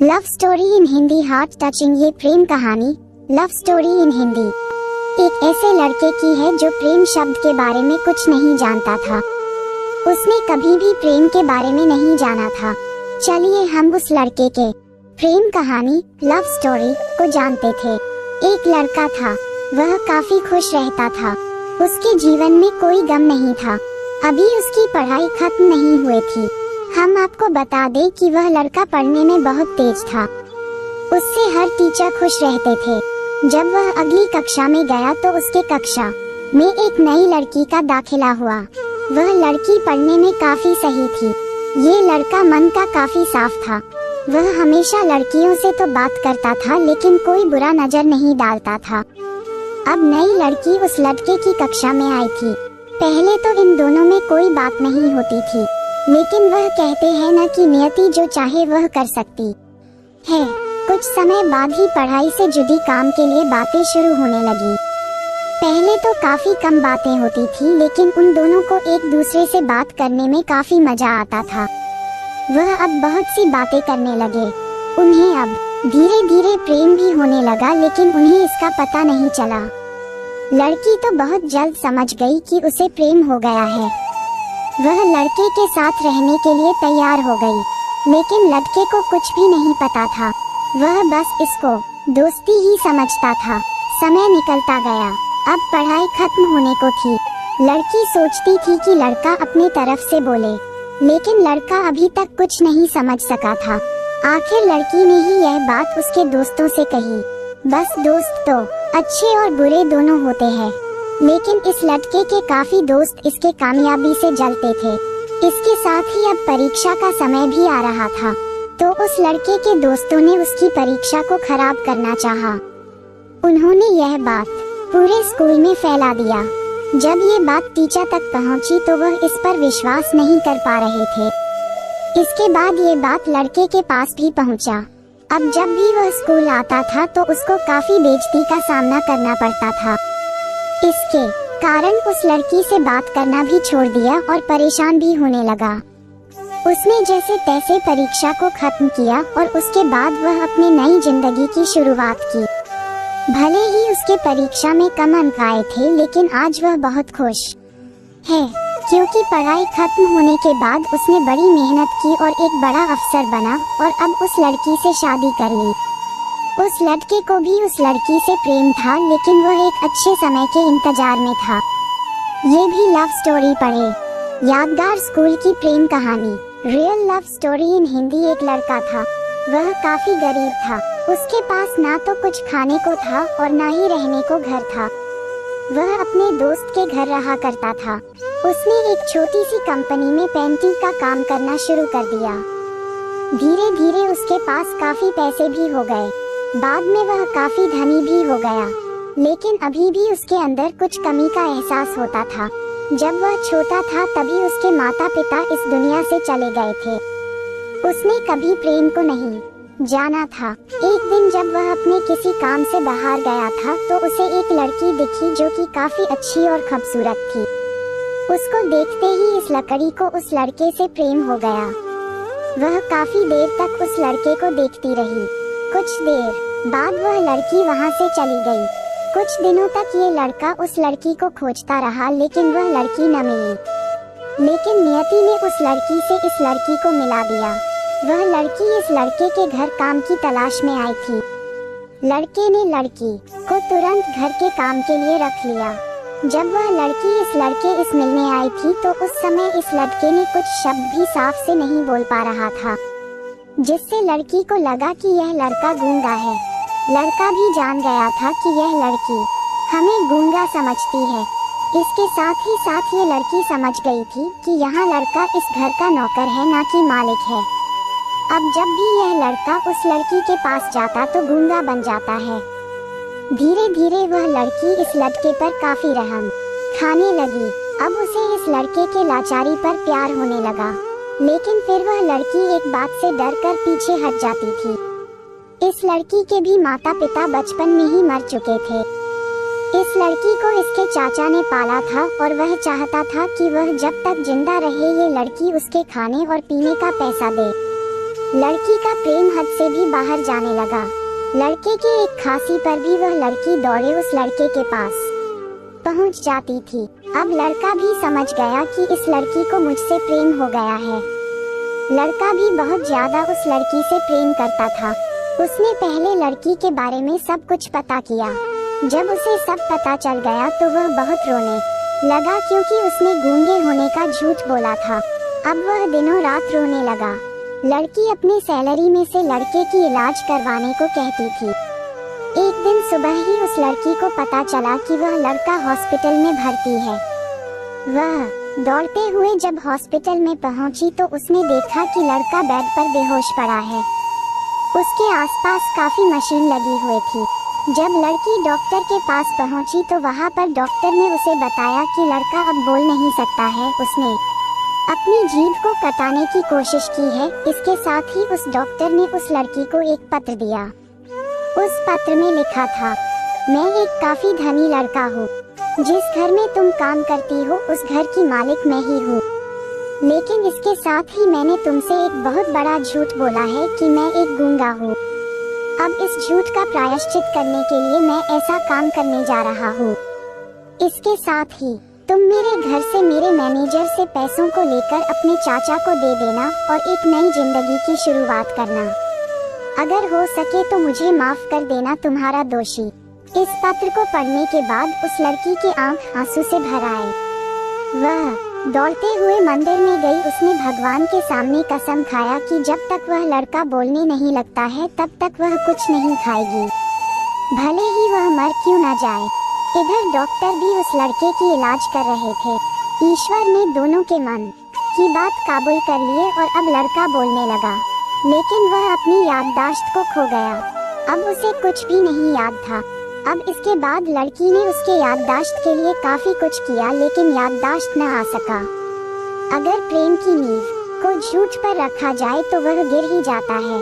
Love story in Hindi heart touching. ये प्रेम कहानी love story in Hindi एक ऐसे लड़के की है जो प्रेम शब्द के बारे में कुछ नहीं जानता था। उसने कभी भी प्रेम के बारे में नहीं जाना था। चलिए हम उस लड़के के प्रेम कहानी लव स्टोरी को जानते थे। एक लड़का था, वह काफी खुश रहता था। उसके जीवन में कोई गम नहीं था। अभी उसकी पढ़ाई खत्म नहीं हुई थी। हम आपको बता दें कि वह लड़का पढ़ने में बहुत तेज था। उससे हर टीचर खुश रहते थे। जब वह अगली कक्षा में गया तो उसके कक्षा में एक नई लड़की का दाखिला हुआ। वह लड़की पढ़ने में काफी सही थी। ये लड़का मन का काफी साफ था। वह हमेशा लड़कियों से तो बात करता था लेकिन कोई बुरा नजर नहीं डालता था। अब नई लड़की उस लड़के की कक्षा में आई थी। पहले तो इन दोनों में कोई बात नहीं होती थी, लेकिन वह कहते हैं न कि नियति जो चाहे वह कर सकती है। कुछ समय बाद ही पढ़ाई से जुड़ी काम के लिए बातें शुरू होने लगी। पहले तो काफी कम बातें होती थी, लेकिन उन दोनों को एक दूसरे से बात करने में काफी मजा आता था। वह अब बहुत सी बातें करने लगे। उन्हें अब धीरे धीरे प्रेम भी होने लगा, लेकिन उन्हें इसका पता नहीं चला। लड़की तो बहुत जल्द समझ गई कि उसे प्रेम हो गया है। वह लड़के के साथ रहने के लिए तैयार हो गई, लेकिन लड़के को कुछ भी नहीं पता था। वह बस इसको दोस्ती ही समझता था। समय निकलता गया। अब पढ़ाई खत्म होने को थी। लड़की सोचती थी कि लड़का अपने तरफ से बोले, लेकिन लड़का अभी तक कुछ नहीं समझ सका था। आखिर लड़की ने ही यह बात उसके दोस्तों से कही। बस दोस्त तो अच्छे और बुरे दोनों होते हैं, लेकिन इस लड़के के काफी दोस्त इसके कामयाबी से जलते थे। इसके साथ ही अब परीक्षा का समय भी आ रहा था, तो उस लड़के के दोस्तों ने उसकी परीक्षा को खराब करना चाहा। उन्होंने यह बात पूरे स्कूल में फैला दिया। जब ये बात टीचर तक पहुंची तो वह इस पर विश्वास नहीं कर पा रहे थे। इसके बाद ये बात लड़के के पास भी पहुंचा। अब जब भी वह स्कूल आता था तो उसको काफी बेइज्जती का सामना करना पड़ता था। इसके कारण उस लड़की से बात करना भी छोड़ दिया और परेशान भी होने लगा। उसने जैसे तैसे परीक्षा को खत्म किया और उसके बाद वह अपनी नई जिंदगी की शुरुआत की। भले ही उसके परीक्षा में कम अंक आए थे, लेकिन आज वह बहुत खुश है, क्योंकि पढ़ाई खत्म होने के बाद उसने बड़ी मेहनत की और एक बड़ा अफसर बना और अब उस लड़की से शादी कर ली। उस लड़के को भी उस लड़की से प्रेम था, लेकिन वह एक अच्छे समय के इंतजार में था। ये भी लव स्टोरी पढ़े। यादगार स्कूल की प्रेम कहानी real love story in Hindi. एक लड़का था, वह काफी गरीब था। उसके पास ना तो कुछ खाने को था और ना ही रहने को घर था। वह अपने दोस्त के घर रहा करता था। उसने एक छोटी सी कंपनी में पेंटिंग का काम करना शुरू कर दिया। धीरे धीरे उसके पास काफी पैसे भी हो गए। बाद में वह काफी धनी भी हो गया, लेकिन अभी भी उसके अंदर कुछ कमी का एहसास होता था। जब वह छोटा था तभी उसके माता पिता इस दुनिया से चले गए थे। उसने कभी प्रेम को नहीं जाना था। एक दिन जब वह अपने किसी काम से बाहर गया था तो उसे एक लड़की दिखी जो कि काफी अच्छी और खूबसूरत थी। उसको देखते ही इस लड़की को उस लड़के से प्रेम हो गया। वह काफी देर तक उस लड़के को देखती रही। कुछ देर बाद वह लड़की वहां से चली गई। कुछ दिनों तक ये लड़का उस लड़की को खोजता रहा, लेकिन वह लड़की न मिली। लेकिन नियति ने उस लड़की से इस लड़की को मिला दिया। वह लड़की इस लड़के के घर काम की तलाश में आई थी। लड़के ने लड़की को तुरंत घर के काम के लिए रख लिया। जब वह लड़की इस लड़के इस मिलने आई थी तो उस समय इस लड़के ने कुछ शब्द भी साफ से नहीं बोल पा रहा था, जिससे लड़की को लगा कि यह लड़का गूंगा है। लड़का भी जान गया था कि यह लड़की हमें गूंगा समझती है। इसके साथ ही साथ ये लड़की समझ गई थी कि यहाँ लड़का इस घर का नौकर है, ना कि मालिक है। अब जब भी यह लड़का उस लड़की के पास जाता तो गूंगा बन जाता है। धीरे धीरे वह लड़की इस लड़के पर काफी रहम खाने लगी। अब उसे इस लड़के के लाचारी पर प्यार होने लगा, लेकिन फिर वह लड़की एक बात से डरकर पीछे हट जाती थी। इस लड़की के भी माता पिता बचपन में ही मर चुके थे। इस लड़की को इसके चाचा ने पाला था और वह चाहता था कि वह जब तक जिंदा रहे ये लड़की उसके खाने और पीने का पैसा दे। लड़की का प्रेम हद से भी बाहर जाने लगा। लड़के के एक खांसी पर भी वह लड़की दौड़े उस लड़के के पास पहुंच जाती थी। अब लड़का भी समझ गया कि इस लड़की को मुझसे प्रेम हो गया है। लड़का भी बहुत ज्यादा उस लड़की से प्रेम करता था। उसने पहले लड़की के बारे में सब कुछ पता किया। जब उसे सब पता चल गया तो वह बहुत रोने लगा, क्योंकि उसने गूंगे होने का झूठ बोला था। अब वह दिनों रात रोने लगा। लड़की अपने सैलरी में से लड़के की इलाज करवाने को कहती थी। एक दिन सुबह ही उस लड़की को पता चला कि वह लड़का हॉस्पिटल में भर्ती है। वह दौड़ते हुए जब हॉस्पिटल में पहुंची तो उसने देखा कि लड़का बेड पर बेहोश पड़ा है। उसके आसपास काफी मशीन लगी हुई थी। जब लड़की डॉक्टर के पास पहुंची तो वहां पर डॉक्टर ने उसे बताया कि लड़का अब बोल नहीं सकता है। उसने अपनी जीभ को कटाने की कोशिश की है। इसके साथ ही उस डॉक्टर ने उस लड़की को एक पत्र दिया। उस पत्र में लिखा था, मैं एक काफी धनी लड़का हूँ। जिस घर में तुम काम करती हो उस घर की मालिक मैं ही हूँ। लेकिन इसके साथ ही मैंने तुमसे एक बहुत बड़ा झूठ बोला है कि मैं एक गूंगा हूँ। अब इस झूठ का प्रायश्चित करने के लिए मैं ऐसा काम करने जा रहा हूँ। इसके साथ ही तुम मेरे घर से मेरे मैनेजर से पैसों को लेकर अपने चाचा को दे देना और एक नई जिंदगी की शुरुआत करना। अगर हो सके तो मुझे माफ कर देना, तुम्हारा दोषी। इस पत्र को पढ़ने के बाद उस लड़की की आंख आंसू से भर आए। वह दौड़ते हुए मंदिर में गई। उसने भगवान के सामने कसम खाया कि जब तक वह लड़का बोलने नहीं लगता है तब तक वह कुछ नहीं खाएगी, भले ही वह मर क्यों न जाए। इधर डॉक्टर भी उस लड़के की इलाज कर रहे थे। ईश्वर ने दोनों के मन की बात काबुल कर लिए और अब लड़का बोलने लगा, लेकिन वह अपनी याददाश्त को खो गया। अब उसे कुछ भी नहीं याद था। अब इसके बाद लड़की ने उसके याददाश्त के लिए काफी कुछ किया, लेकिन याददाश्त न आ सका। अगर प्रेम की नींव को झूठ पर रखा जाए तो वह गिर ही जाता है।